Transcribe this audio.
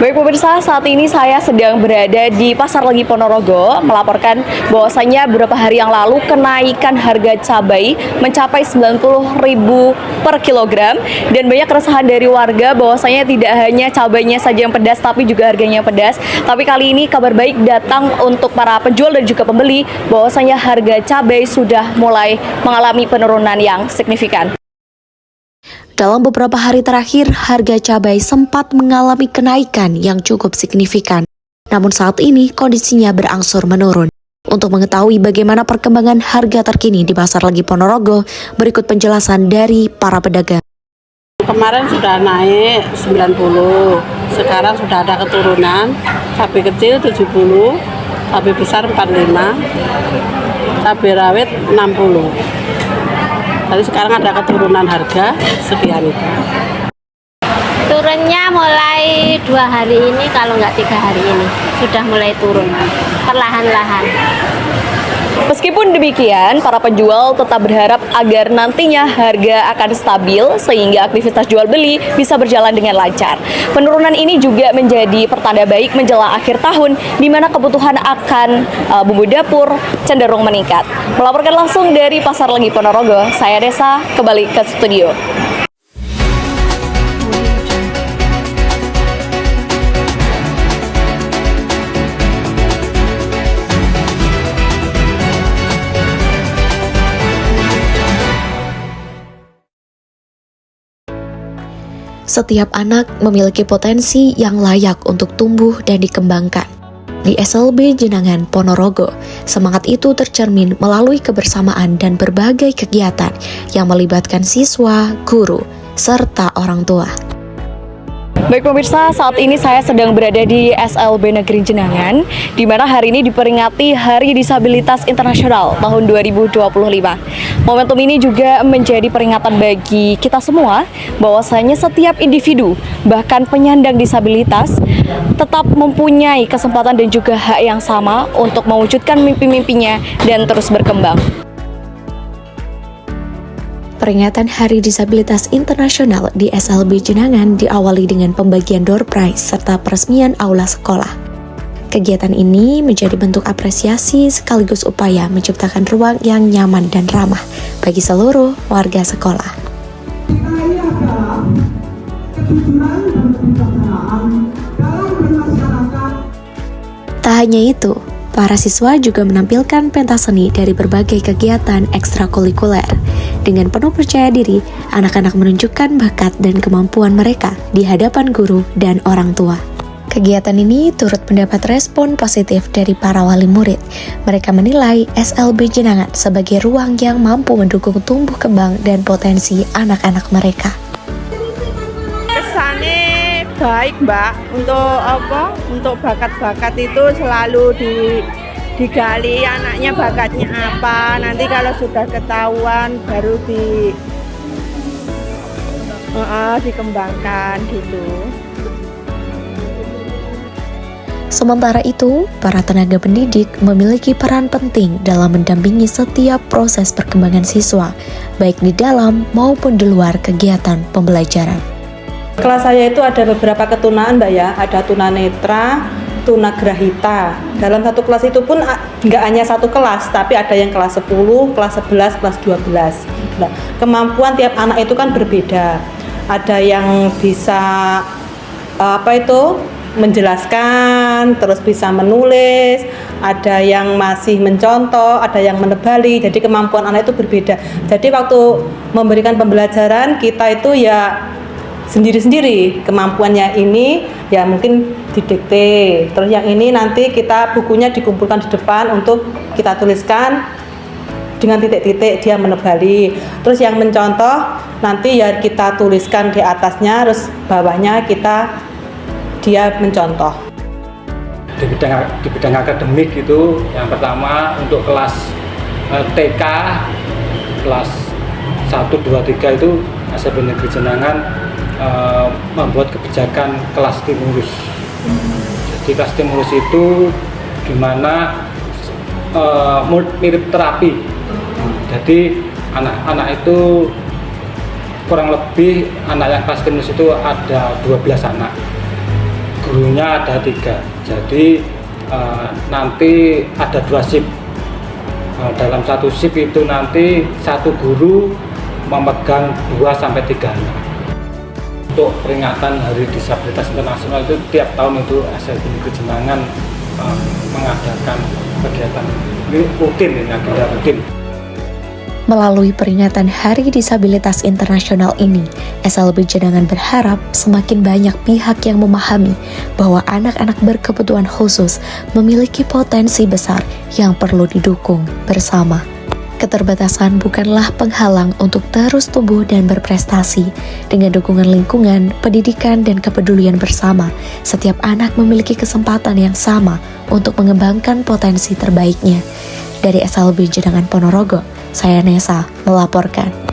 Baik pemirsa, saat ini saya sedang berada di Pasar Legi Ponorogo melaporkan bahwasanya beberapa hari yang lalu kenaikan harga cabai mencapai 90.000 per kilogram dan banyak keresahan dari warga bahwasanya tidak hanya cabainya saja yang pedas tapi juga harganya pedas. Tapi kali ini kabar baik datang untuk para penjual dan juga pembeli bahwasanya harga cabai sudah mulai mengalami penurunan yang signifikan. Dalam beberapa hari terakhir, harga cabai sempat mengalami kenaikan yang cukup signifikan. Namun saat ini kondisinya berangsur menurun. Untuk mengetahui bagaimana perkembangan harga terkini di Pasar Legi Ponorogo, berikut penjelasan dari para pedagang. Kemarin sudah naik 90, sekarang sudah ada keturunan, cabai kecil 70, cabai besar 45, cabai rawit 60. Jadi sekarang ada keturunan harga sekian itu. Turunnya mulai 2 hari ini, kalau nggak 3 hari ini sudah mulai turun perlahan-lahan. Meskipun demikian, para penjual tetap berharap agar nantinya harga akan stabil sehingga aktivitas jual beli bisa berjalan dengan lancar. Penurunan ini juga menjadi pertanda baik menjelang akhir tahun di mana kebutuhan akan bumbu dapur cenderung meningkat. Melaporkan langsung dari Pasar Legi Ponorogo, saya Desa, kembali ke studio. Setiap anak memiliki potensi yang layak untuk tumbuh dan dikembangkan. Di SLB Jenangan Ponorogo, semangat itu tercermin melalui kebersamaan dan berbagai kegiatan yang melibatkan siswa, guru, serta orang tua. Baik pemirsa, saat ini saya sedang berada di SLB Negeri Jenangan, di mana hari ini diperingati Hari Disabilitas Internasional tahun 2025. Momentum ini juga menjadi peringatan bagi kita semua bahwasanya setiap individu, bahkan penyandang disabilitas, tetap mempunyai kesempatan dan juga hak yang sama untuk mewujudkan mimpi-mimpinya dan terus berkembang. Peringatan Hari Disabilitas Internasional di SLB Jenangan diawali dengan pembagian door prize serta peresmian aula sekolah. Kegiatan ini menjadi bentuk apresiasi sekaligus upaya menciptakan ruang yang nyaman dan ramah bagi seluruh warga sekolah. Ini adalah kejujuran dan kebijaksanaan dalam bermasyarakat. Tak hanya itu, para siswa juga menampilkan pentas seni dari berbagai kegiatan ekstrakurikuler. Dengan penuh percaya diri, anak-anak menunjukkan bakat dan kemampuan mereka di hadapan guru dan orang tua. Kegiatan ini turut mendapat respon positif dari para wali murid. Mereka menilai SLB Jenangan sebagai ruang yang mampu mendukung tumbuh kembang dan potensi anak-anak mereka. Kesannya baik, Mbak. Untuk bakat-bakat itu selalu digali anaknya bakatnya apa, nanti kalau sudah ketahuan baru dikembangkan gitu. Sementara itu, para tenaga pendidik memiliki peran penting dalam mendampingi setiap proses perkembangan siswa, baik di dalam maupun di luar kegiatan pembelajaran. Kelas saya itu ada beberapa ketunaan, Mbak ya, ada tunanetra, tunagrahita. Dalam satu kelas itu pun nggak hanya satu kelas, tapi ada yang kelas 10, kelas 11, kelas 12. Nah, kemampuan tiap anak itu kan berbeda. Ada yang bisa menjelaskan, terus bisa menulis, ada yang masih mencontoh, ada yang menebali. Jadi kemampuan anak itu berbeda. Jadi waktu memberikan pembelajaran kita itu ya sendiri-sendiri, kemampuannya ini ya mungkin didikte, terus yang ini nanti kita bukunya dikumpulkan di depan untuk kita tuliskan dengan titik-titik dia menebali, terus yang mencontoh nanti ya kita tuliskan di atasnya, terus bawahnya dia mencontoh. Di bidang akademik itu yang pertama untuk kelas TK kelas 1, 2, 3 itu SLB Negeri Jenangan membuat kebijakan kelas stimulus. Jadi kelas stimulus itu dimana mirip terapi. Jadi anak-anak itu kurang lebih anak yang kelas stimulus itu ada 12 anak. gurunya ada 3. Jadi nanti ada 2 shift. Dalam satu shift itu nanti satu guru memegang 2-3 anak. Untuk peringatan Hari Disabilitas Internasional itu tiap tahun itu SLB Negeri Jemangan mengadakan kegiatan ini rutin, ini agenda rutin. Melalui peringatan Hari Disabilitas Internasional ini, SLB Jedangan berharap semakin banyak pihak yang memahami bahwa anak-anak berkebutuhan khusus memiliki potensi besar yang perlu didukung bersama. Keterbatasan bukanlah penghalang untuk terus tumbuh dan berprestasi. Dengan dukungan lingkungan, pendidikan, dan kepedulian bersama, setiap anak memiliki kesempatan yang sama untuk mengembangkan potensi terbaiknya. Dari SLB Jedangan Ponorogo, saya Nesa melaporkan.